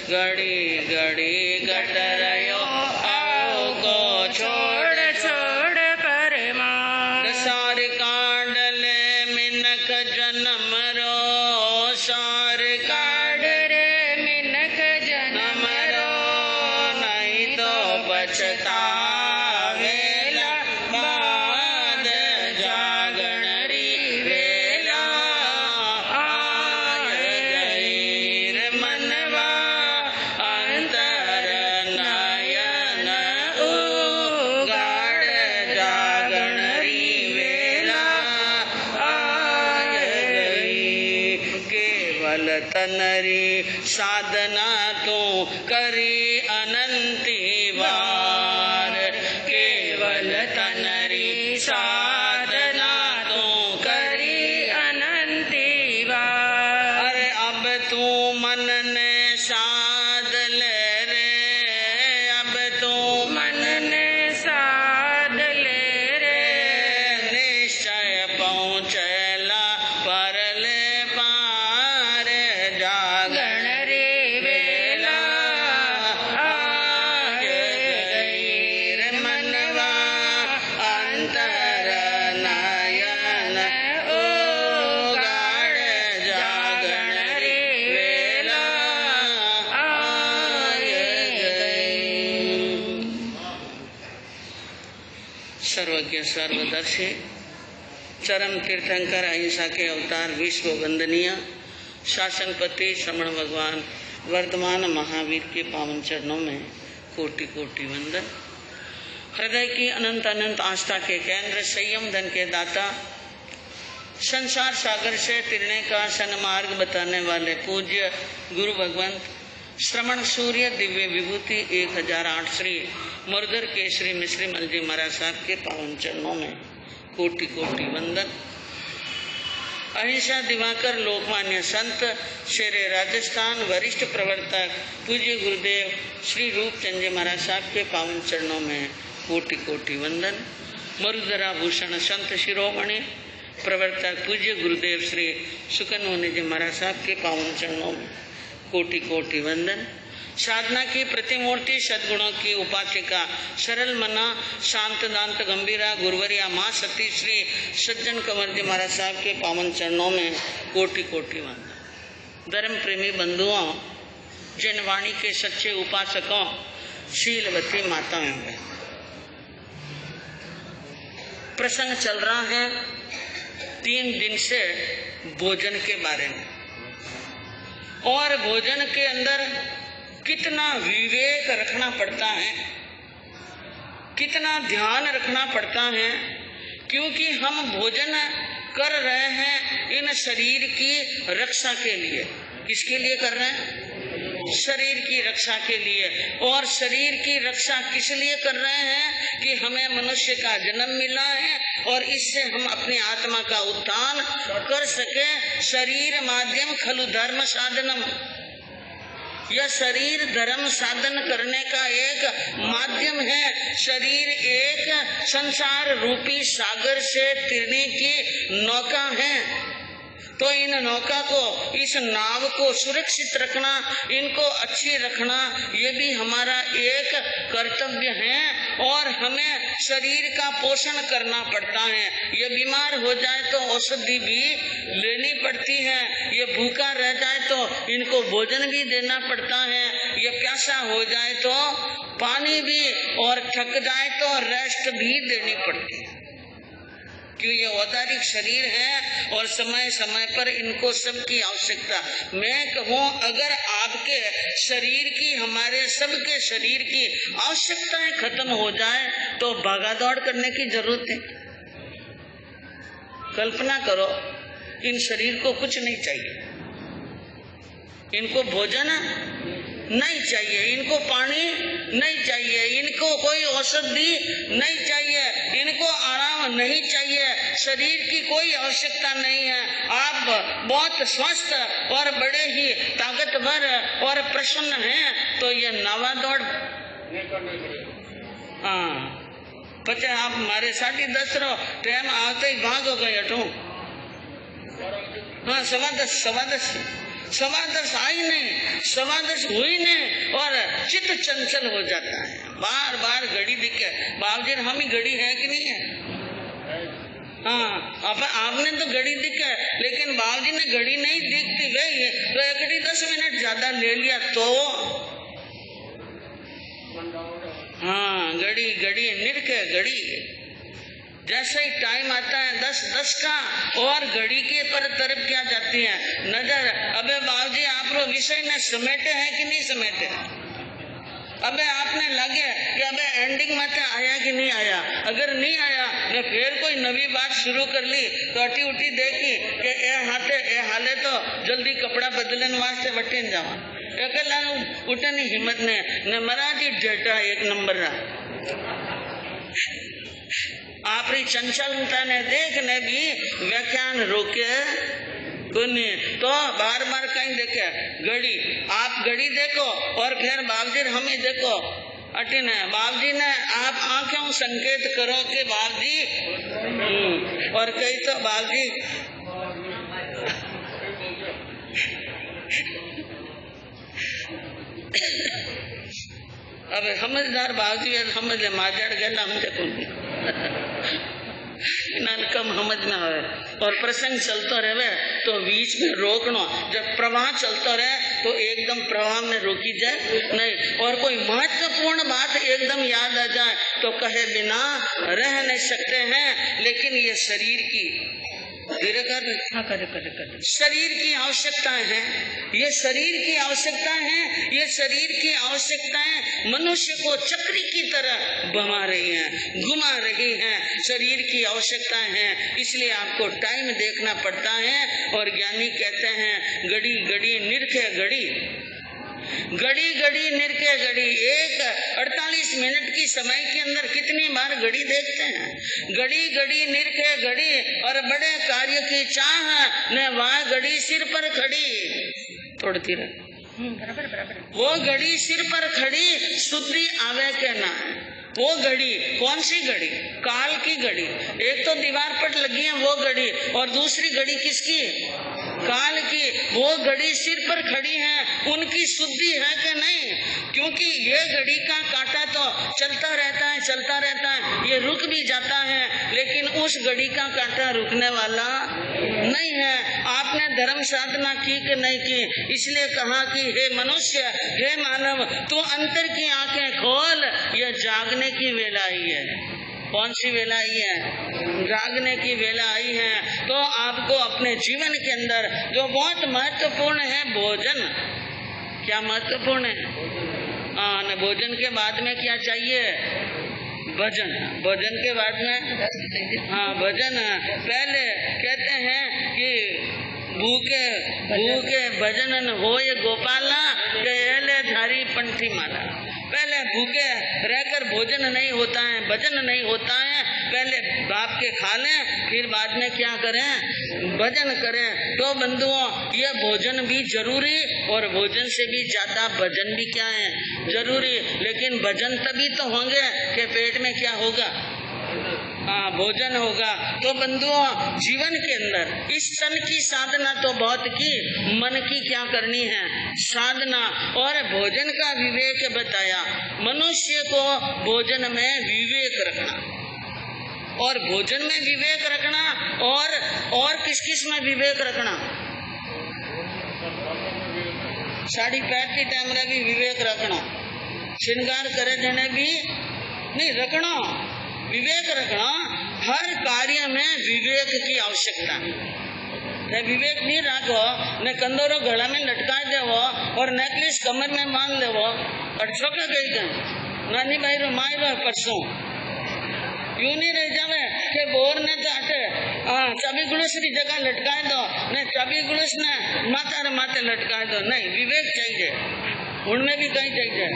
घड़ी घड़ी घट रहो आओ को छोड़ छोड़ परमार। सार कांडल मिनक जन्म रो सार कांड रे मिनक जन्म रो नहीं तो पछतावेला बाद जागण री वेला। आय गई रे मनवा अंतर नयन उगाड़ जागण री वेला। आय गई केवल तनरी साधना तू करी अनंती बार। केवल तनरी साधना तू करी अनंती बार। अरे अब तू मन ने साध ले रे अब तू मन ने साध ले रे। निश्चय पहुँचला परले पार जागण रे वेला। आय गई रे मनवा अंतर नयन उगाड़ जागण रे वेला। आय गई। सर्वज्ञ सर्वदर्शी चरम तीर्थंकर अहिंसा के अवतार विश्व वंदनीय शासनपति श्रमण भगवान वर्तमान महावीर के पावन चरणों में कोटि कोटि वंदन। हृदय की अनंत अनंत आस्था के केंद्र, संयम धन के दाता, संसार सागर से तिरने का सन्मार्ग बताने वाले पूज्य गुरु भगवंत श्रमण सूर्य दिव्य विभूति 1008 श्री मुरदर केसरी मिश्री मल जी महाराज साहब के पावन चरणों में कोटि कोटि वंदन। अहिंसा दिवाकर लोकमान्य संत शेरे राजस्थान वरिष्ठ प्रवर्तक पूज्य गुरुदेव श्री रूपचंद जी महाराज साहब के पावन चरणों में कोटि कोटि वंदन। मरुदरा भूषण संत शिरोमणि प्रवर्तक पूज्य गुरुदेव श्री सुकन मुनि जी महाराज साहब के पावन चरणों में कोटि कोटि वंदन। साधना की प्रतिमूर्ति सद्गुणों की उपासिका सरल मना शांत दांत गंभीरा गुरुवरिया माँ सती श्री सज्जन कंवर जी महाराज साहब के पावन चरणों में कोटि कोटि वंदन। धर्म प्रेमी बंधुओं, जिन वाणी के सच्चे उपासकों, शीलवती माताओं में प्रसंग चल रहा है 3 दिन से भोजन के बारे में, और भोजन के अंदर कितना विवेक रखना पड़ता है, कितना ध्यान रखना पड़ता है, क्योंकि हम भोजन कर रहे हैं इन शरीर की रक्षा के लिए। किसके लिए कर रहे हैं? शरीर की रक्षा के लिए। और शरीर की रक्षा किस लिए कर रहे हैं? कि हमें मनुष्य का जन्म मिला है और इससे हम अपनी आत्मा का उत्थान कर सके। शरीर माध्यम खलु धर्म साधनम, यह शरीर धर्म साधन करने का एक माध्यम है। शरीर एक संसार रूपी सागर से तिरने की नौका है। तो इन नौका को, इस नाव को सुरक्षित रखना, इनको अच्छी रखना, ये भी हमारा एक कर्तव्य है। और हमें शरीर का पोषण करना पड़ता है। ये बीमार हो जाए तो औषधि भी लेनी पड़ती है, ये भूखा रह जाए तो इनको भोजन भी देना पड़ता है, ये प्यासा हो जाए तो पानी भी, और थक जाए तो रेस्ट भी देनी पड़ती है। क्यों? ये औदारिक शरीर है और समय समय पर इनको सबकी आवश्यकता। मैं कहूँ अगर आपके शरीर की, हमारे सबके शरीर की आवश्यकताएं खत्म हो जाए तो भागा दौड़ करने की जरूरत है। कल्पना करो, इन शरीर को कुछ नहीं चाहिए, इनको भोजन नहीं चाहिए, इनको पानी नहीं चाहिए, इनको कोई औषधि नहीं चाहिए, इनको आराम नहीं चाहिए, शरीर की कोई आवश्यकता नहीं है। आप बहुत स्वस्थ और बड़े ही ताकतवर और प्रसन्न हैं तो ये नावा दौड़, हाँ पचा आप हमारे 10:30 रहो, टाइम आते ही भाग हो गए हटो। हाँ 10:15 10:15 आई नहीं, 10:15 हुई नहीं और चित्त चंचल हो जाता है। बार बार घड़ी दिखे, बाबूजी हम ही घड़ी है कि नहीं है? हाँ, आपने तो घड़ी दिखे, लेकिन बाबूजी ने घड़ी नहीं दिखती भाई, तो एक 10 मिनट ज्यादा ले लिया तो हाँ, घड़ी घड़ी निरखे घड़ी। जैसे ही टाइम आता है 10:10 का और घड़ी के पर तरफ क्या जाती है नजर। अबे बाबूजी आप लोग विषय में समेटे हैं कि नहीं समेटे? अबे आपने लगे कि अबे एंडिंग में आया कि नहीं आया। अगर नहीं आया ने फिर कोई नवी बात शुरू कर ली तो अटी उठी देखी कि ए हाले तो जल्दी कपड़ा बदलन वास्ते वटे जावा एकला उठने हिम्मत ने मराठी डेटा 1 नंबर आपरी चंचलता ने देखने भी व्याख्यान रोके कुनी। तो बार बार कहीं देखे घड़ी, आप घड़ी देखो और फिर बाबूजी हम ही देखो अटी ने बाबूजी ने आप आंखें संकेत करो कि बाबूजी और कही तो बाबूजी अब समझदार बाबूजी समझ ले माजड़ गए ना हम देखो कम समझ में आवे और प्रसंग चलता रहे तो बीच में रोकना। जब प्रवाह चलता रहे तो एकदम प्रवाह में रोकी जाए नहीं, और कोई महत्वपूर्ण बात एकदम याद आ जाए तो कहे बिना रह नहीं सकते हैं। लेकिन ये शरीर की शरीर की आवश्यकताएं हैं, ये शरीर की आवश्यकताएं हैं, ये शरीर की आवश्यकताएं मनुष्य को चक्री की तरह घुमा रही हैं, घुमा रही हैं। शरीर की आवश्यकताएं हैं, इसलिए आपको टाइम देखना पड़ता है। और ज्ञानी कहते हैं घड़ी घड़ी निरखे घड़ी, घड़ी घड़ी निरखे घड़ी। 48 मिनट की समय के अंदर कितनी बार घड़ी देखते हैं। घड़ी घड़ी निरखे घड़ी और बड़े कार्य की चाह ने वह घड़ी सिर पर खड़ी तोड़ती रहे। बराबर वो घड़ी सिर पर खड़ी शुद्धि आवे के ना। वो घड़ी कौन सी घड़ी? काल की घड़ी। एक तो दीवार पर लगी है वो घड़ी और दूसरी घड़ी किसकी? काल की। वो घड़ी सिर पर खड़ी है, उनकी शुद्धि है कि नहीं? क्योंकि ये घड़ी का कांटा तो चलता रहता है, चलता रहता है, ये रुक भी जाता है, लेकिन उस घड़ी का कांटा रुकने वाला नहीं है। आपने धर्म साधना की कि नहीं की? इसलिए कहा कि हे मनुष्य, हे मानव, तू अंतर की आंखें खोल, यह जागने की वेला आई है। कौन सी वेला आई है? जागने की वेला आई है। तो आपको अपने जीवन के अंदर जो बहुत महत्वपूर्ण है भोजन, क्या महत्वपूर्ण है? हाँ, भोजन के बाद में क्या चाहिए? भजन। भजन के बाद में हाँ भजन। पहले कहते हैं कि भूखे भूखे भजन होय गोपाला, कहले धारी पंथी माला। पहले भूखे रहकर भोजन नहीं होता है, भजन नहीं होता है। पहले बाप के खा लें, फिर बाद में क्या करें? भजन करें। तो बंधुओं, ये भोजन भी जरूरी और भोजन से भी ज्यादा भजन भी क्या है? जरूरी। लेकिन भजन तभी तो होंगे कि पेट में क्या होगा? हाँ, भोजन होगा। तो बंधुओं, जीवन के अंदर इस क्षण की साधना तो बहुत की, मन की क्या करनी है? साधना। और भोजन का विवेक बताया। मनुष्य को भोजन में विवेक रखना, और भोजन में विवेक रखना, और किस किस में विवेक रखना? साड़ी पहनती टाइम में भी विवेक रखना, श्रृंगार करे देने भी नहीं रखना, विवेक रखना। हर कार्य में विवेक की आवश्यकता है। विवेक नहीं रखो न कंदोरो गला में लटका देवो और नेकलेस कमर में बांध देवो और छोका गई गए नानी भाई रो माई रो परसों यूं नहीं रह जावे के बोर ने तो आटे चाबी गुलस की जगह लटकाए दो ने चाबी गुलस ने माता रे माथे लटकाए दो। नहीं, विवेक चाहिए, उनमें भी कहीं चाहिए।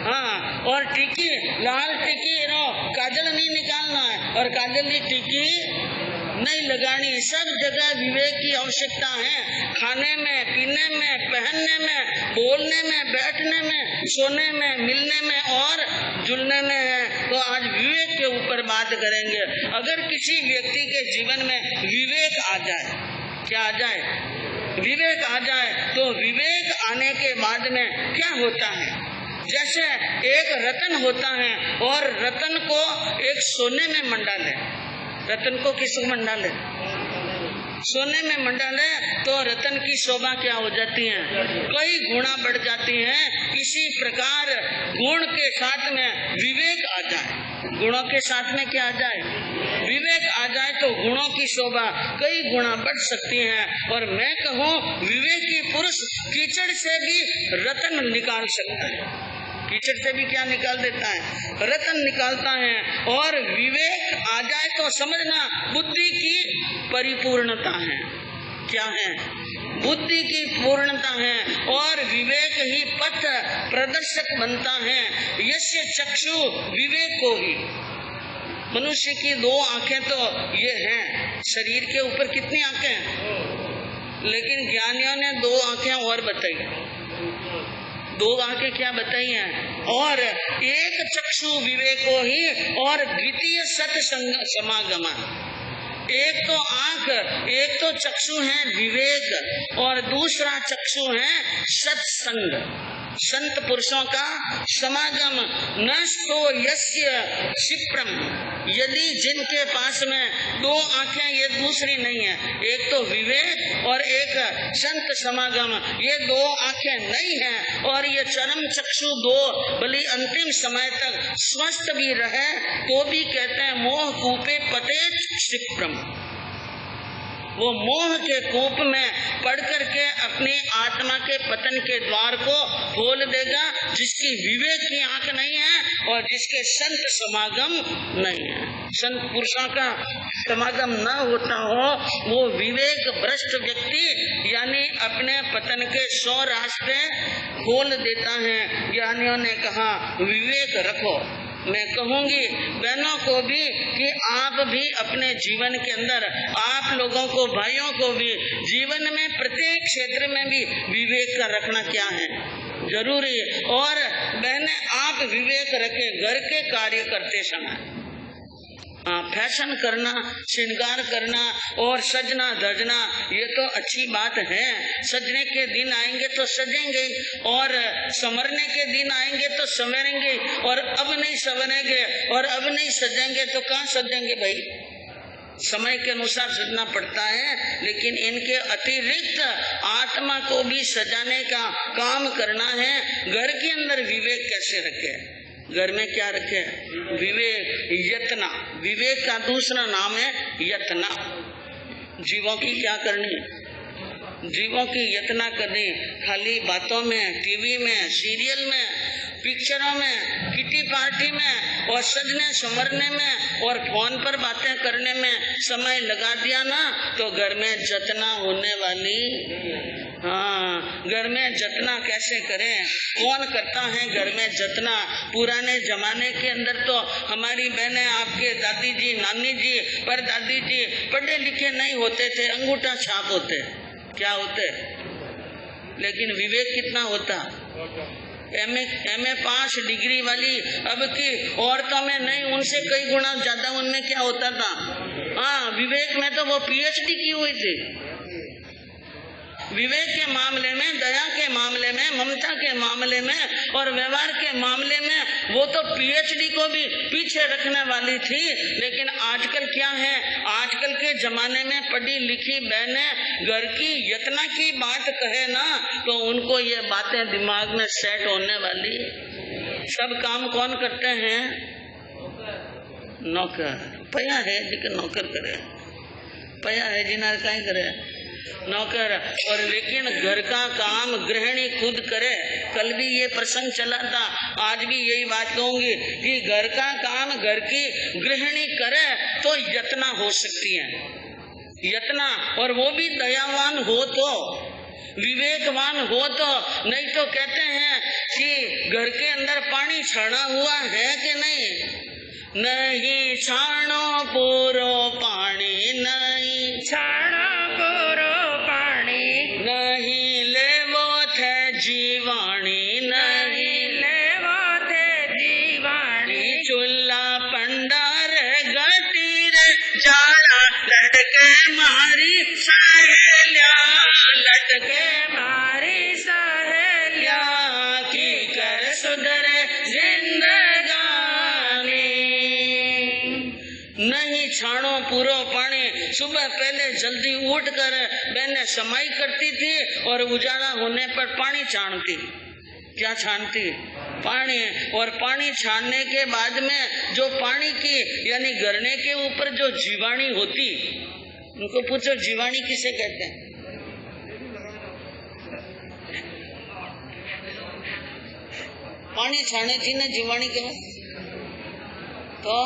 हाँ, और टिकी, लाल टिकी रो काजल नहीं निकालना है और काजल की टिकी नहीं लगानी। सब जगह विवेक की आवश्यकता है। खाने में, पीने में, पहनने में, बोलने में, बैठने में, सोने में, मिलने में और जुलने में है। तो आज विवेक के ऊपर बात करेंगे। अगर किसी व्यक्ति के जीवन में विवेक आ जाए, क्या आ जाए? विवेक आ जाए तो विवेक आने के बाद में क्या होता है, जैसे एक रतन होता है और रतन को एक सोने में मंडा ले, रतन को किस मंडा ले, सोने में मंडा ले, तो रतन की शोभा क्या हो जाती है, कई गुना बढ़ जाती है। इसी प्रकार गुण के साथ में विवेक आ जाए, गुणों के साथ में क्या आ जाए, विवेक आ जाए तो गुणों की शोभा कई गुना बढ़ सकती है। और मैं कहूँ विवेकी पुरुष कीचड़ से भी रतन निकाल सकता है, कीचड़ से भी क्या निकाल देता है, रतन निकालता है। और विवेक आ जाए तो समझना बुद्धि की परिपूर्णता है, क्या है, बुद्धि की पूर्णता है। और विवेक ही पथ प्रदर्शक बनता है। यस्य चक्षु विवेको ही, मनुष्य की दो आंखें तो ये हैं, शरीर के ऊपर कितनी आंखें हैं, लेकिन ज्ञानियों ने दो आंखें और बताई, दो आंखें क्या बताई हैं, और एक चक्षु विवेको ही और द्वितीय सत्संग समागमा, एक तो आंख, एक तो चक्षु है विवेक और दूसरा चक्षु है सत्संग, संत पुरुषों का समागम। नष्टो यस्य क्षिप्रम, यदि जिनके पास में दो आंखें, ये दूसरी नहीं है, एक तो विवेक और एक संत समागम, ये दो आंखें नहीं है और ये चरम चक्षु दो भली अंतिम समय तक स्वस्थ भी रहे तो भी कहते हैं मोह कूपे पते क्षिप्रम, वो मोह के कूप में पड़ करके अपनी आत्मा के पतन के द्वार को खोल देगा, जिसकी विवेक की आंख नहीं है और जिसके संत समागम नहीं है। संत पुरुषों का समागम न होता हो वो विवेक भ्रष्ट व्यक्ति यानी अपने पतन के 100 रास्ते खोल देता है। ज्ञानियों ने कहा विवेक रखो। मैं कहूंगी बहनों को भी कि आप भी अपने जीवन के अंदर, आप लोगों को, भाइयों को भी जीवन में प्रत्येक क्षेत्र में भी विवेक का रखना क्या है, जरूरी है। और बहने आप विवेक रखें घर के कार्य करते समय, फैशन करना, श्रृंगार करना और सजना धजना ये तो अच्छी बात है, सजने के दिन आएंगे तो सजेंगे और संवरने के दिन आएंगे तो संवरेंगे, और अब नहीं संवरेंगे और अब नहीं सजेंगे तो कहाँ सजेंगे भाई, समय के अनुसार सजना पड़ता है। लेकिन इनके अतिरिक्त आत्मा को भी सजाने का काम करना है। घर के अंदर विवेक कैसे रखे, घर में क्या रखे, विवेक, यतना, विवेक का दूसरा नाम है यतना। जीवों की क्या करनी, जीवों की यतना करनी, खाली बातों में, टीवी में, सीरियल में, पिक्चरों में, किटी पार्टी में और सजने संवरने में और फोन पर बातें करने में समय लगा दिया ना तो घर में जतना होने वाली। हाँ, घर में जतना कैसे करें, कौन करता है घर में जतना। पुराने जमाने के अंदर तो हमारी बहनें, आपके दादी जी, नानी जी, पर दादी जी पढ़े लिखे नहीं होते थे, अंगूठा छाप होते, क्या होते, लेकिन विवेक कितना होता। एमए 5 डिग्री वाली अब की औरतों में नहीं, उनसे कई गुना ज्यादा उनमें क्या होता था। हाँ, विवेक में तो वो पीएचडी की हुई थी। विवेक के मामले में, दया के मामले में, ममता के मामले में और व्यवहार के मामले में वो तो पीएचडी को भी पीछे रखने वाली थी। लेकिन आजकल क्या है, आजकल के जमाने में पढ़ी लिखी बहनें घर की यतना की बात कहे ना तो उनको ये बातें दिमाग में सेट होने वाली। सब काम कौन करते हैं, नौकर। पया है जिनके नौकर करे, पया है जिन्हें कहीं करे नौकर। और लेकिन घर का काम गृहिणी खुद करे। कल भी ये प्रसंग चला था, आज भी यही बात कहूंगी कि घर का काम घर की गृहिणी करे तो यतना हो सकती है, यतना। और वो भी दयावान हो तो, विवेकवान हो तो, नहीं तो कहते हैं कि घर के अंदर पानी छाना हुआ है कि नहीं, नहीं छानो पूरो पानी, नहीं छाणो पूरो पाणी, नहीं लेवो थे जीवाणी, नहीं लेवो थे जीवाणी। चूल्हा पंडार गतीर जाड़ा लड़के मारी सहेलिया, लटके मारी सहेलिया की कर सुधरे जिंदगानी। नहीं छाणो पूरो पानी। सुबह पहले जल्दी उठकर बहनें समाई करती थी और उजाला होने पर पानी छानती। क्या छानती? पानी। और पानी छानने के बाद में जो पानी की यानी गरने के ऊपर जो जीवाणी होती, उनको पूछो जीवाणी किसे कहते हैं? पानी छाने थी ना जीवाणी के तो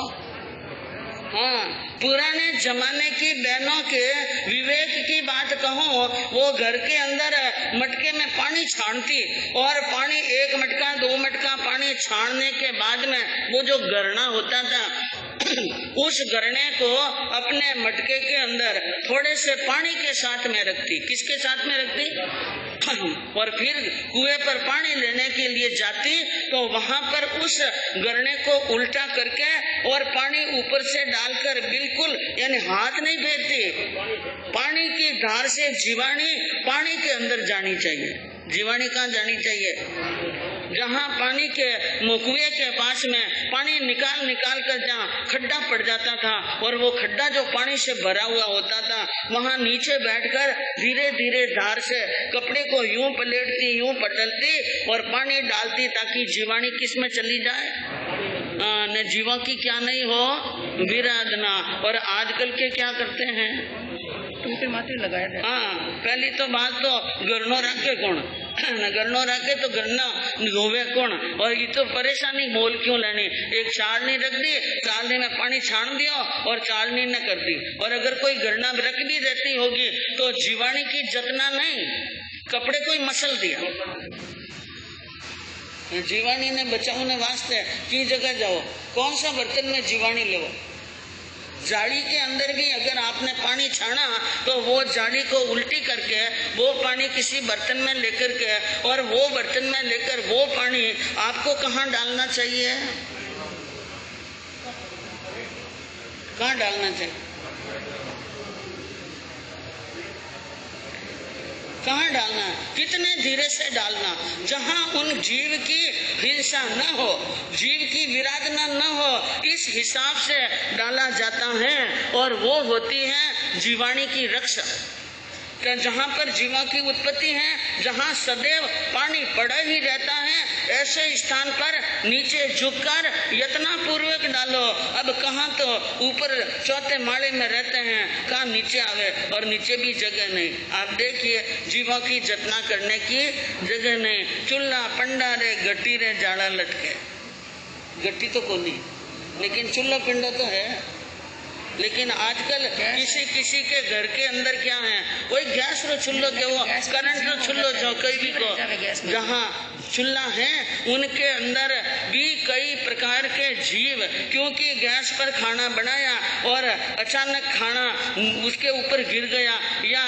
हाँ, पुराने जमाने की बहनों के विवेक की बात कहूँ, वो घर के अंदर मटके में पानी छानती और पानी 1 मटका 2 मटका पानी छानने के बाद में वो जो गरना होता था उस गरने को अपने मटके के अंदर थोड़े से पानी के साथ में रखती। किसके साथ में रखती? और फिर कुएं पर पानी लेने के लिए जाती तो वहां पर उस गरने को उल्टा करके और पानी ऊपर से डालकर बिल्कुल यानी हाथ नहीं फेरती, पानी की धार से जीवाणी पानी के अंदर जानी चाहिए। जीवाणी कहाँ जानी चाहिए? जहाँ पानी के कुएं के पास में पानी निकाल कर जहाँ खड्डा पड़ जाता था और वो खड्डा जो पानी से भरा हुआ होता था, वहाँ नीचे बैठकर धीरे धीरे धार से कपड़े को यूं पलटती यूं पटलती और पानी डालती ताकि जीवाणी किस में चली जाए, न जीवा की क्या नहीं हो विराधना। और आजकल के क्या करते हैं? टूटे माटी लगाए। हाँ, पहली तो बात तो गरनो रखे कौन न गरनो रखे तो गरना धोवे कौन। और ये तो परेशानी मोल क्यों लेनी? एक चालनी रख दी, चालनी में पानी छान दिया और चालनी न कर दी। और अगर कोई गरना रख भी देती होगी तो जीवाणी की जतना नहीं, कपड़े को ही मसल दिया। जीवाणी ने बचाओ ने वास्ते की जगह जाओ, कौन सा बर्तन में जीवाणी ले? जाली के अंदर भी अगर आपने पानी छाना तो वो जाली को उल्टी करके वो पानी किसी बर्तन में लेकर के और वो बर्तन में लेकर वो पानी आपको कहाँ डालना चाहिए? कहाँ डालना चाहिए? कहाँ डालना? कितने धीरे से डालना, जहाँ उन जीव की हिंसा न हो, जीव की विराधना न हो, इस हिसाब से डाला जाता है। और वो होती है जीवाणी की रक्षा। जहाँ पर जीवा की उत्पत्ति है, जहाँ सदैव पानी पड़ा ही रहता है, ऐसे स्थान पर नीचे झुककर यत्ना पूर्वक डालो। अब कहाँ तो ऊपर 4थे माले में रहते हैं, कहाँ नीचे आवे और नीचे भी जगह नहीं। आप देखिए जीवा की जतना करने की जगह नहीं। चूल्हा पंडा रे गट्टी रे जाड़ा लटके, गट्टी तो को नहीं लेकिन चूल्हा पिंडा तो है। लेकिन आजकल किसी के घर के अंदर क्या है, वही गैस रो चूल्हो के वो करंट रो चूल्हो जो कई भी को जहाँ चूल्हा है उनके अंदर भी कई प्रकार के जीव, क्योंकि गैस पर खाना बनाया और अचानक खाना उसके ऊपर गिर गया या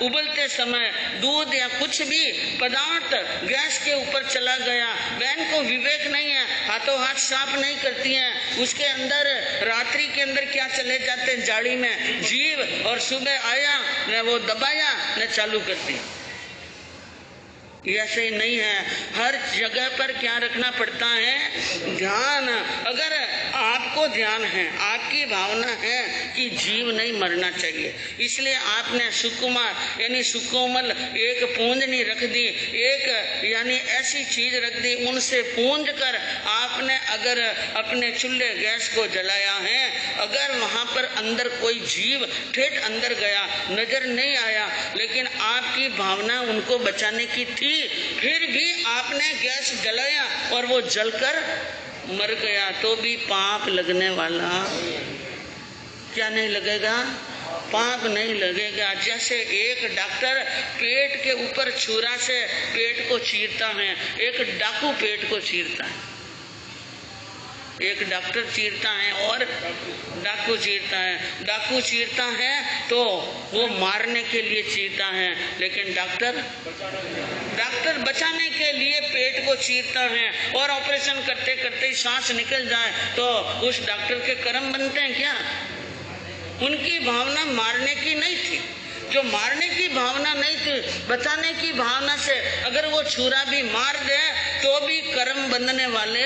उबलते समय दूध या कुछ भी पदार्थ गैस के ऊपर चला गया, बहन को विवेक नहीं है, हाथों हाथ साफ नहीं करती है, उसके अंदर रात्रि के अंदर क्या चले जाते जाड़ी में जीव, और सुबह आया न वो दबाया न चालू करती। ऐसे ही नहीं है, हर जगह पर क्या रखना पड़ता है? ध्यान। अगर आपको ध्यान है, आपकी भावना है कि जीव नहीं मरना चाहिए, इसलिए आपने सुकुमार यानी सुकोमल एक पूंजनी रख दी, एक यानी ऐसी चीज रख दी, उनसे पूंज कर आपने अगर अपने चूल्हे गैस को जलाया है, अगर वहां पर अंदर कोई जीव ठेठ अंदर गया, नजर नहीं आया, लेकिन आपकी भावना उनको बचाने की थी, फिर भी आपने गैस जलाया और वो जलकर मर गया, तो भी पाप लगने वाला क्या नहीं लगेगा? पाप नहीं लगेगा। जैसे एक डॉक्टर पेट के ऊपर छुरा से पेट को चीरता है, एक डाकू पेट को चीरता है। एक डॉक्टर चीरता है और डाकू चीरता है। डाकू चीरता है तो वो मारने के लिए चीरता है, लेकिन डॉक्टर बचाने के लिए पेट को चीरता है। और ऑपरेशन करते करते सांस निकल जाए तो उस डॉक्टर के कर्म बनते हैं क्या? उनकी भावना मारने की नहीं थी, जो मारने की भावना नहीं थी, बचाने की भावना से अगर वो छुरा भी मार दे तो भी कर्म बंधने वाले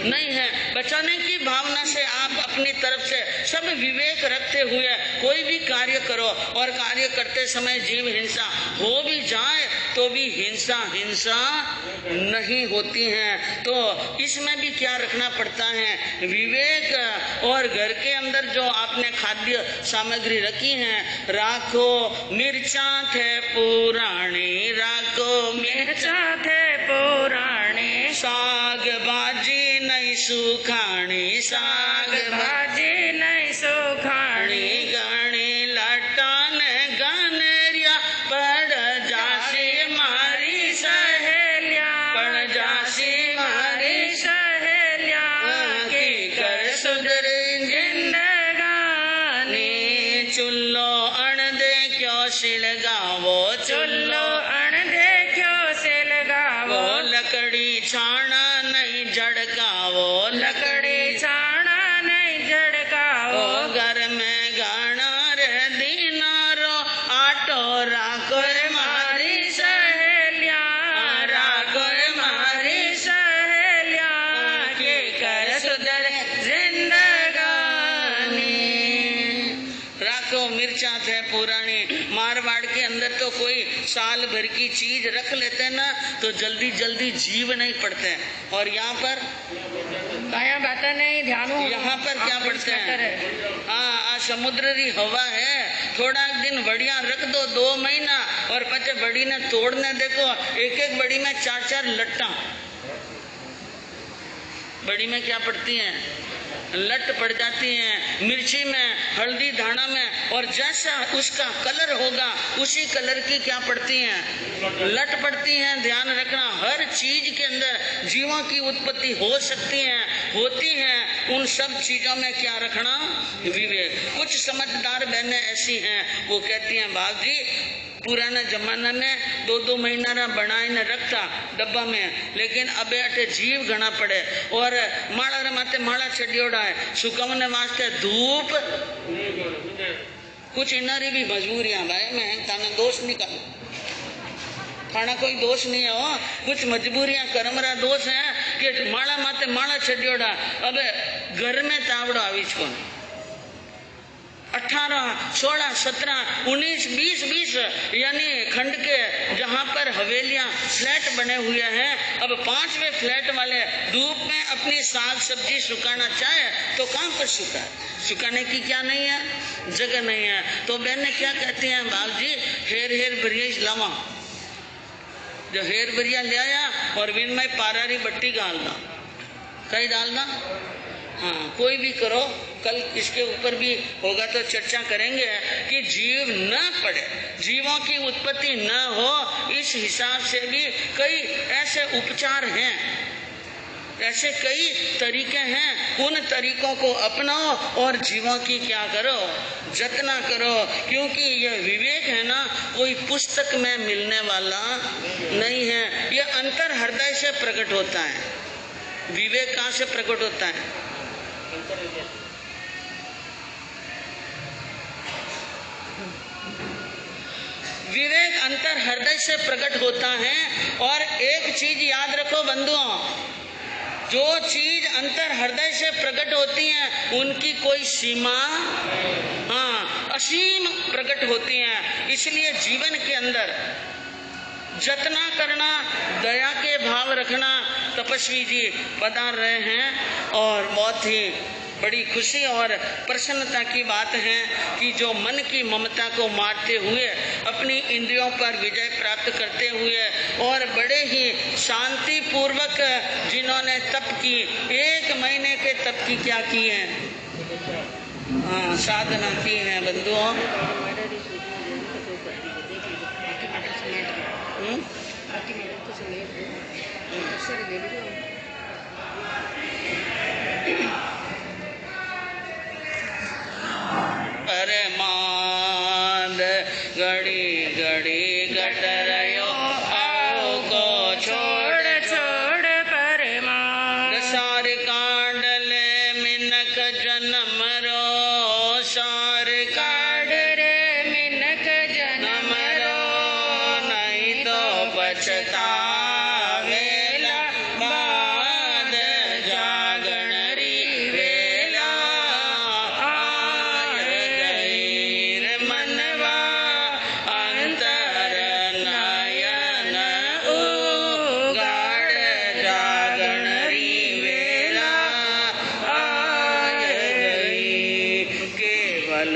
नहीं है। बचाने की भावना से आप अपनी तरफ से सब विवेक रखते हुए कोई भी कार्य करो, और कार्य करते समय जीव हिंसा हो भी जाए तो भी हिंसा नहीं होती है। तो इसमें भी क्या रखना पड़ता है, विवेक। और घर के अंदर जो आपने खाद्य सामग्री रखी है, राखो मिर्चा थे पुरानी, राखो मिर्चा थे पुराने, साग भाजी नहीं सुखानी, साग भाजी नहीं सुखानी, गणी लटान गनेरिया पड़ जासी मारी सहेलिया, पड़ जासी मारी सहेलिया की कर सुधरी जिंदगानी। चुल्लो अण दे क्यों सिलगावो, चुल्लो अण दे क्यों सिलगावो, लकड़ी छाना नहीं झड़कावो, लकड़ी छाना नहीं झड़कावो, घर में गाना रे दीनारो आटो राखो मारी सहेलिया, राखो मारी सहेलिया के कर सुधर जिंदगानी। राखो मिर्चा थे पुरानी। मारवाड़ के अंदर तो कोई साल भर की चीज रख लेते ना तो जल्दी जल्दी जीव नहीं पड़ते, और यहाँ पर काया बाता नहीं ध्यान, यहाँ पर क्या पढ़ते हैं, हाँ समुद्र री हवा है, थोड़ा दिन बढ़िया रख दो 2 महीना, और पचे बड़ी ने तोड़ने देखो, एक एक बड़ी में 4-4 लट्टा, बड़ी में क्या पड़ती हैं, लट पड़ जाती हैं, मिर्ची में, हल्दी धाना में, और जैसा उसका कलर होगा उसी कलर की क्या पड़ती हैं, लट पड़ती हैं। ध्यान रखना, हर चीज के अंदर जीवों की उत्पत्ति हो सकती है, होती है, उन सब चीजों में क्या रखना, विवेक। कुछ समझदार बहनें ऐसी हैं, वो कहती हैं बाबूजी पुराना जमाना में 2-2 महीना ना बनाई न रखता डब्बा में, लेकिन अबे अटे जीव घना पड़े, और माड़ा रे माथे माड़ा चढ़ियोड़ा है, सुकमने वास्ते धूप, कुछ इनारी भी मजबूरियां भाई, मैं थाना दोष नहीं कर, थाना कोई दोष नहीं है, हो कुछ मजबूरियां कर्मरा दोष है कि माड़ा माथे माड़ा चढ़ियोड़ा, अब घर में तावड़ो आवीच कौन, 18, 16, 17, 19, 20 यानी खंड के जहाँ पर हवेलियां फ्लैट बने हुए हैं, अब 5वें फ्लैट वाले धूप में अपनी साग सब्जी सुखाना चाहे तो कहाँ पर सुखाए, सुखाने की क्या नहीं है, जगह नहीं है। तो बहनें क्या कहती हैं, बाबूजी हेर बरिया लावा, जो हेर बरिया ले आया और विन में पारारी बट्टी डालना, कहीं डालना, हाँ कोई भी करो, कल इसके ऊपर भी होगा तो चर्चा करेंगे कि जीव न पड़े, जीवों की उत्पत्ति न हो, इस हिसाब से भी कई ऐसे उपचार हैं, ऐसे कई तरीके हैं, उन तरीकों को अपनाओ और जीवों की क्या करो, जतना करो, क्योंकि यह विवेक है ना कोई पुस्तक में मिलने वाला नहीं है, यह अंतर हृदय से प्रकट होता है। विवेक कहाँ से प्रकट होता है, विवेक अंतर हृदय से प्रकट होता है। और एक चीज याद रखो बंधुओं, जो चीज अंतर हृदय से प्रकट होती है उनकी कोई सीमा, हाँ असीम प्रकट होती हैं। इसलिए जीवन के अंदर जतना करना, दया के भाव रखना, तपस्वी जी बता रहे हैं, और बहुत ही बड़ी खुशी और प्रसन्नता की बात है कि जो मन की ममता को मारते हुए अपनी इंद्रियों पर विजय प्राप्त करते हुए और बड़े ही शांति पूर्वक जिन्होंने तप की, 1 महीने के तप की क्या की है, हाँ साधना की है बंधुओं। अरे माद घड़ी घड़ी गटरयो आओ को छोड़ छोड़ परमाद, सार कांडले मिनक जन्म रो, सार काड रे मिनक जना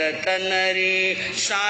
जगत नरी सा